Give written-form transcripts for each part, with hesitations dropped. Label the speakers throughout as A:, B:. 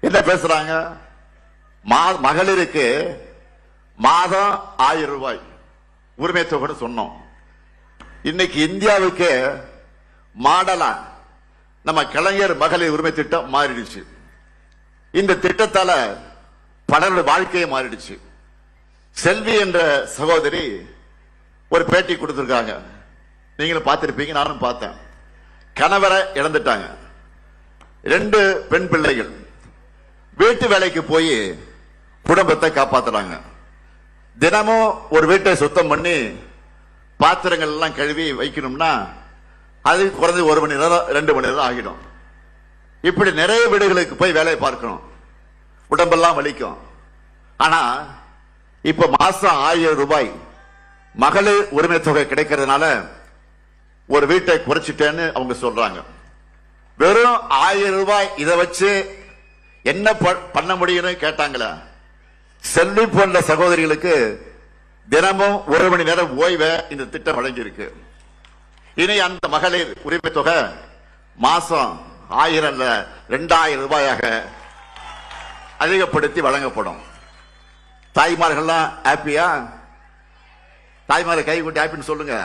A: என்ன பேசுறாங்க? மகளிருக்கு மாதம் 1000 ரூபாய் உரிமை தொகை சொன்னோம். இன்னைக்கு இந்தியாவுக்கு மாடலா நம்ம கலைஞர் மகளிர் உரிமை திட்டம் மாறிடுச்சு. இந்த திட்டத்தால பலருடைய வாழ்க்கையை மாறிடுச்சு. செல்வி என்ற சகோதரி ஒரு பேட்டி கொடுத்திருக்காங்க, நீங்களும் பார்த்திருப்பீங்க, நானும் பார்த்தேன். கணவரை இழந்துட்டாங்க, 2 பெண் பிள்ளைகள். வீட்டு வேலைக்கு போய் குடும்பத்தை காப்பாத்துறாங்க. தினமும் ஒரு வீட்டை சுத்தம் பண்ணி பாத்திரங்கள் எல்லாம் கழுவி வைக்கணும்னா அது குறைஞ்சு 1 மணி நேரம் 2 மணி நேரம் ஆகிடும். இப்படி நிறைய வீடுகளுக்கு போய் வேலை பார்க்கணும், உடம்பெல்லாம் வலிக்கும். ஆனா இப்ப மாசம் 1000 ரூபாய் மகளிர் உரிமை தொகை கிடைக்கிறதுனால ஒரு வீட்டை குறைச்சிட்டேன்னு அவங்க சொல்றாங்க. வெறும் 1000 ரூபாய் இதை வச்சு என்ன பண்ண முடியும்னு கேட்டாங்களா? செல்வி போன்ற சகோதரிகளுக்கு தினமும் 1 மணி நேரம் ஓய்வை இந்த திட்டம் வழங்கியிருக்கு. இனி அந்த மகளிர் உரிமை தொகை மாசம் 1000 அல்ல 2000 ரூபாயாக அதிகப்படுத்தி வழங்கப்படும். தாய்மார்கள்லாம் ஹாப்பியா? தாய்மாரை கை கொண்டு ஹாப்பின்னு சொல்லுங்க.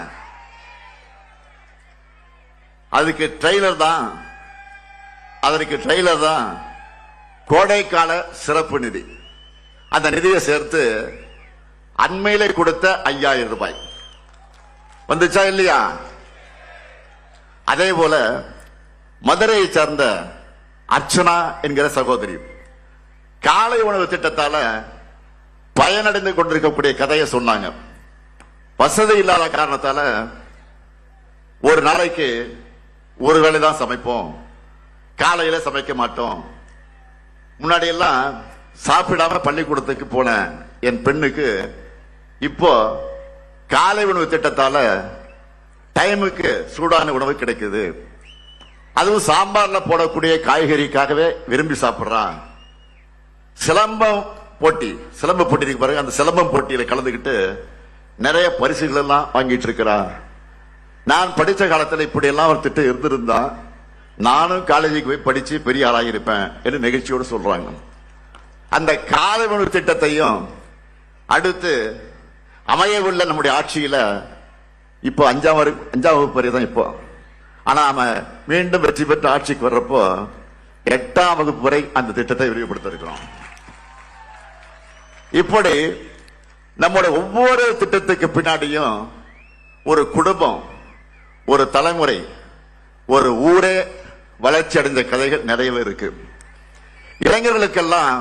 A: அதுக்கு ட்ரெய்லர் தான் கோடைக்கால சிறப்பு நிதி. அந்த நிதியை சேர்த்து அண்மையிலே கொடுத்த 5000 ரூபாய் வந்துச்சா இல்லையா? அதே போல மதுரையை சேர்ந்த அர்ச்சனா என்கிற சகோதரி காலை உணவு திட்டத்தால பயனடைந்து கொண்டிருக்கக்கூடிய கதையை சொன்னாங்க. வசதி இல்லாத காரணத்தால ஒரு நாளைக்கு ஒரு வேளை தான் சமைப்போம், காலையில சமைக்க மாட்டோம். முன்னாடி எல்லாம் சாப்பிடாம பள்ளிக்கூடத்துக்கு போன என் பெண்ணுக்கு இப்போ காலை உணவு திட்டத்தால டைமுக்கு சூடான உணவு கிடைக்குது. அதுவும் சாம்பார்ல போடக்கூடிய காய்கறிக்காகவே விரும்பி சாப்பிடுறான். சிலம்ப போட்டி இருக்கு பாருங்க, அந்த சிலம்பம் போட்டியில கலந்துக்கிட்டு நிறைய பரிசுகள் எல்லாம் வாங்கிட்டு இருக்கிறார். நான் படித்த காலத்தில் இப்படி எல்லாம் ஒரு திட்டம் இருந்திருந்தா நானும் காலேஜுக்கு போய் படிச்சு பெரிய ஆளாகிருப்பேன் என்று நெகிழ்ச்சியோடு சொல்றாங்க. அந்த காலை உணவு திட்டத்தையும் அடுத்து அமைய உள்ள நம்முடைய ஆட்சியில இப்போ 5ஆம் வகுப்பு வரை தான் இப்போ. ஆனா நாம மீண்டும் வெற்றி பெற்று ஆட்சிக்கு வர்றப்போ 8ஆம் வகுப்பு வரை அந்த திட்டத்தை விரிவுபடுத்த இருக்கிறோம். இப்படி நம்முடைய ஒவ்வொரு திட்டத்துக்கு பின்னாடியும் ஒரு குடும்பம், ஒரு தலைமுறை, ஒரு ஊரே வளர்ச்சி அடைந்த கதைகள் நிறைய இருக்கு. இளைஞர்களுக்கெல்லாம்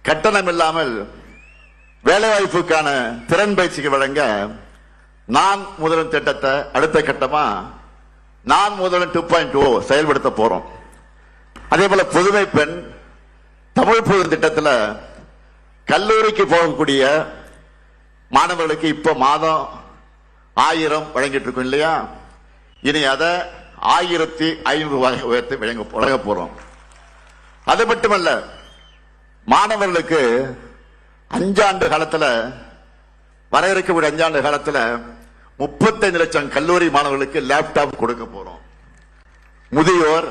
A: கட்டணம் இல்லாமல் வேலைவாய்ப்புக்கான திறன் பயிற்சிக்கு வழங்க நான் முதல்வன் திட்டத்தை அடுத்த கட்டமா நான் முதல்வன் 2.0 செயல்படுத்த போறோம். அதே போல புதுமை பெண் தமிழ் புது திட்டத்தில் கல்லூரிக்கு போகக்கூடிய மாணவர்களுக்கு இப்ப மாதம் 1000 வழங்கிட்டு இருக்கோம் இல்லையா? இனி அதை 1500 ரூபாய் உயர்த்தி வழங்க போறோம். அது மட்டுமல்ல, மாணவர்களுக்கு 5 ஆண்டு காலத்தில் வர இருக்கக்கூடிய 5 ஆண்டு காலத்தில் 35 லட்சம் கல்லூரி மாணவர்களுக்கு லேப்டாப் கொடுக்க போறோம். முதியோர்,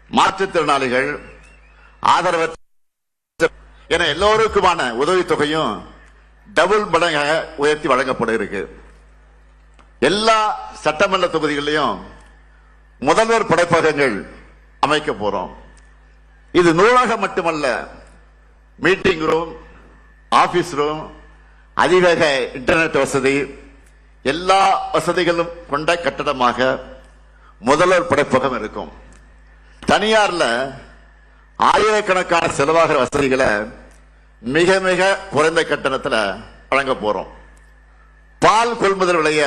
A: மாற்றுத்திறனாளிகள், ஆதரவற்ற என எல்லோருக்குமான உதவித்தொகையும் டபுள் மடங்காக உயர்த்தி வழங்கப்பட இருக்கு. எல்லா சட்டமன்ற தொகுதிகளிலும் முதல்வர் படைப்பகங்கள் அமைக்க போறோம். இது நூலகம் மட்டுமல்ல, மீட்டிங் ரூம், ஆபீஸ் ரூம், அதிவேக இன்டர்நெட் வசதி, எல்லா வசதிகளும் கொண்ட கட்டடமாக முதல்வர் படைப்பகம் இருக்கும். தனியார்ல ஆயிரக்கணக்கான செலவாகிற வசதிகளை மிக மிக குறைந்த கட்டணத்தில் வழங்க போறோம். பால் கொள்முதல் விலைய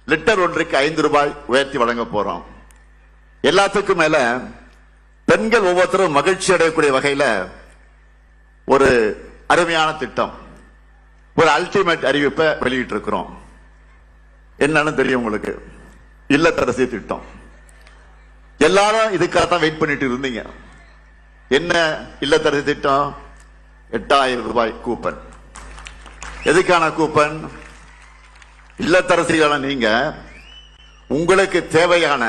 A: லிட்டர் ஒன்றுக்கு 5 ரூபாய் உயர்த்தி வழங்க போறோம். எல்லாத்துக்கும் மேல பெண்கள் ஒவ்வொருத்தரும் மகிழ்ச்சி அடையக்கூடிய வகையில ஒரு அருமையான திட்டம், ஒரு அல்டிமேட் அறிவிப்பை வெளியிட்டு இருக்கிறோம். என்னன்னு தெரியும் உங்களுக்கு? இல்லத்தரசி திட்டம். எல்லாரும் இதுக்காகத்தான் வெயிட் பண்ணிட்டு இருந்தீங்க. என்ன இல்லத்தரசி திட்டம்? 8000 ரூபாய் கூப்பன். எதுக்கான கூப்பன்? இல்லத்தரசிகளான நீங்க உங்களுக்கு தேவையான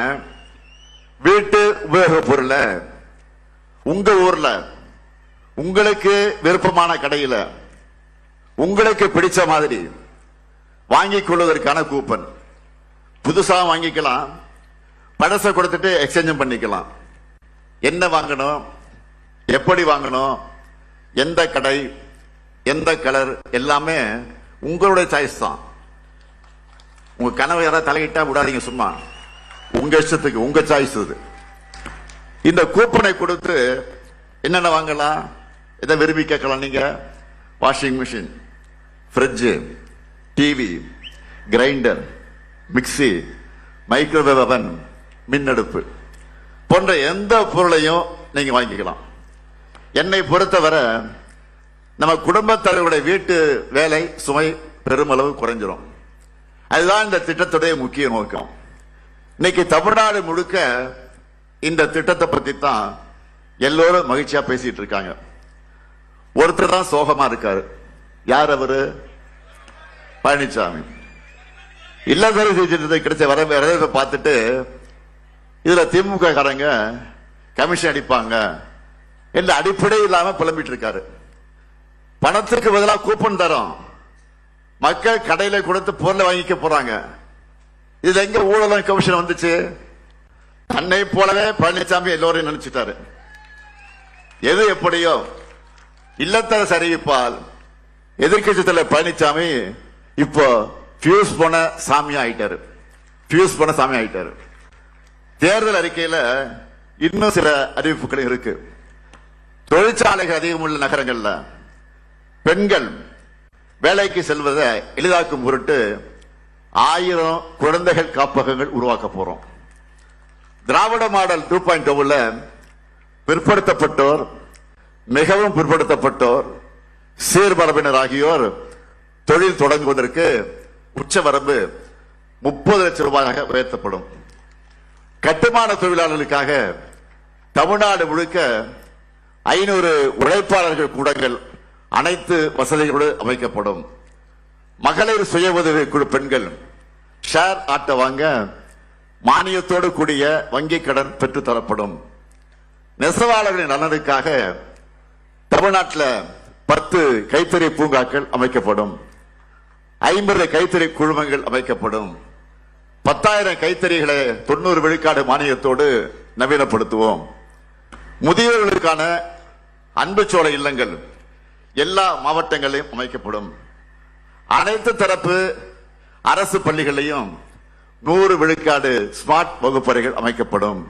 A: வீட்டு உபயோக பொருளை உங்க ஊர்ல உங்களுக்கு விருப்பமான கடையில உங்களுக்கு பிடிச்ச மாதிரி வாங்கிக் கொள்வதற்கான கூப்பன். புதுசா வாங்கிக்கலாம், பழசை கொடுத்துட்டு எக்ஸ்சேஞ்சும் பண்ணிக்கலாம். என்ன வாங்கணும், எப்படி வாங்கணும், எந்த கடை, எந்த கலர், எல்லாமே உங்களுடைய சாய்ஸ் தான். உங்க கனவு யாராவது தலையிட்டா விடாதீங்க, சும்மா உங்க இஷ்டத்துக்கு, உங்க சாய்ஸ் இது. இந்த கூப்பனை கொடுத்து என்னென்ன வாங்கலாம், எதை விரும்பி கேட்கலாம் நீங்க? Washing machine, fridge, TV, grinder, mixie, microwave oven, மின்னடுப்பு போன்ற எந்த பொருளையும் நீங்க வாங்கிக்கலாம். என்னை பொறுத்தவரை நம்ம குடும்பத் தலைவருடைய வீட்டு வேலை சுமை பெருமளவு குறைஞ்சிரும். அதுதான் இந்த திட்டத்துடைய முக்கிய நோக்கம். இன்னைக்கு தமிழ்நாடு முழுக்க இந்த திட்டத்தை பத்தி தான் எல்லோரும் மகிழ்ச்சியா பேசிட்டு இருக்காங்க. ஒருத்தர் தான் சோகமா இருக்காரு. யார் அவரு? பழனிசாமி. இல்லத்தரசி திட்டத்தை கிடைச்ச வரவேற்பை பார்த்துட்டு இதுல திமுக காரங்க கமிஷன் அடிப்பாங்க என்ற அடிப்படை இல்லாம புலம்பிட்டு இருக்காரு. பணத்துக்கு பதிலாக கூப்பன் தரோம், மக்கள் கடையில கொடுத்து பொருளை வாங்கிக்க போறாங்க. இதுல எங்க ஊழல் கமிஷன் வந்துச்சு? தன்னை போலவே பழனிசாமி எல்லோரையும் நினைச்சிட்டாரு. எது எப்படியோ இல்லத்தரசு அறிவிப்பால் எதிர்கட்சி தலைவர் பழனிசாமி இப்போ பியூஸ் போன சாமி ஆயிட்டாரு. பியூஸ் போன சாமி ஆயிட்டாரு. தேர்தல் அறிக்கையில இன்னும் சில அறிவிப்புகள் இருக்கு. தொழிற்சாலைகள் அதிகம் உள்ள நகரங்கள்ல பெண்கள் வேலைக்கு செல்வதை எளிதாக்கும் பொருட்டு 1000 குழந்தைகள் காப்பகங்கள் உருவாக்க போறோம். திராவிட மாடல் 2.0ல பிற்படுத்தப்பட்டோர், மிகவும் பிற்படுத்தப்பட்டோர், சீர்மரபினர் ஆகியோர் தொழில் தொடங்குவதற்கு உச்சவரம்பு 30 லட்சம் ரூபாயாக உயர்த்தப்படும். கட்டுமான தொழிலாளர்களுக்காக தமிழ்நாடு முழுக்க 500 உழைப்பாளர்கள் கூடங்கள் அனைத்து வசதிகளோடு அமைக்கப்படும். மகளிர் சுய உதவி குழு பெண்கள் ஷேர் ஆட்டோ வாங்க மானியத்தோடு கூடிய வங்கி கடன் பெற்று தரப்படும். நெசவாளர்களின் நலனுக்காக தமிழ்நாட்டில் 10 கைத்தறி பூங்காக்கள் அமைக்கப்படும். 50 கைத்தறி குழுமங்கள் அமைக்கப்படும். 10,000 கைத்தறிகளை 90 விழுக்காடு மானியத்தோடு நவீனப்படுத்துவோம். முதியோர்களுக்கான அன்புச்சோலை இல்லங்கள் எல்லா மாவட்டங்களிலும் அமைக்கப்படும். அனைத்து தரப்பு அரசு பள்ளிகளையும் 100 விழுக்காடு ஸ்மார்ட் வகுப்பறைகள் அமைக்கப்படும்.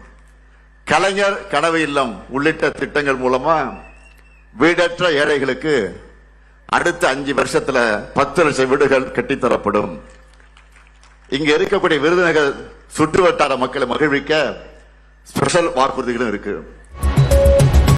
A: கலைஞர் கனவு இல்லம் உள்ளிட்ட திட்டங்கள் மூலமா வீடற்ற ஏழைகளுக்கு அடுத்த 5 வருஷத்துல 10 லட்சம் வீடுகள் கட்டித்தரப்படும். இங்க இருக்கக்கூடிய விருதுநகர் சுற்று வட்டார மக்களை மகிழ்விக்க ஸ்பெஷல் வாக்குறுதிகளும் இருக்கு.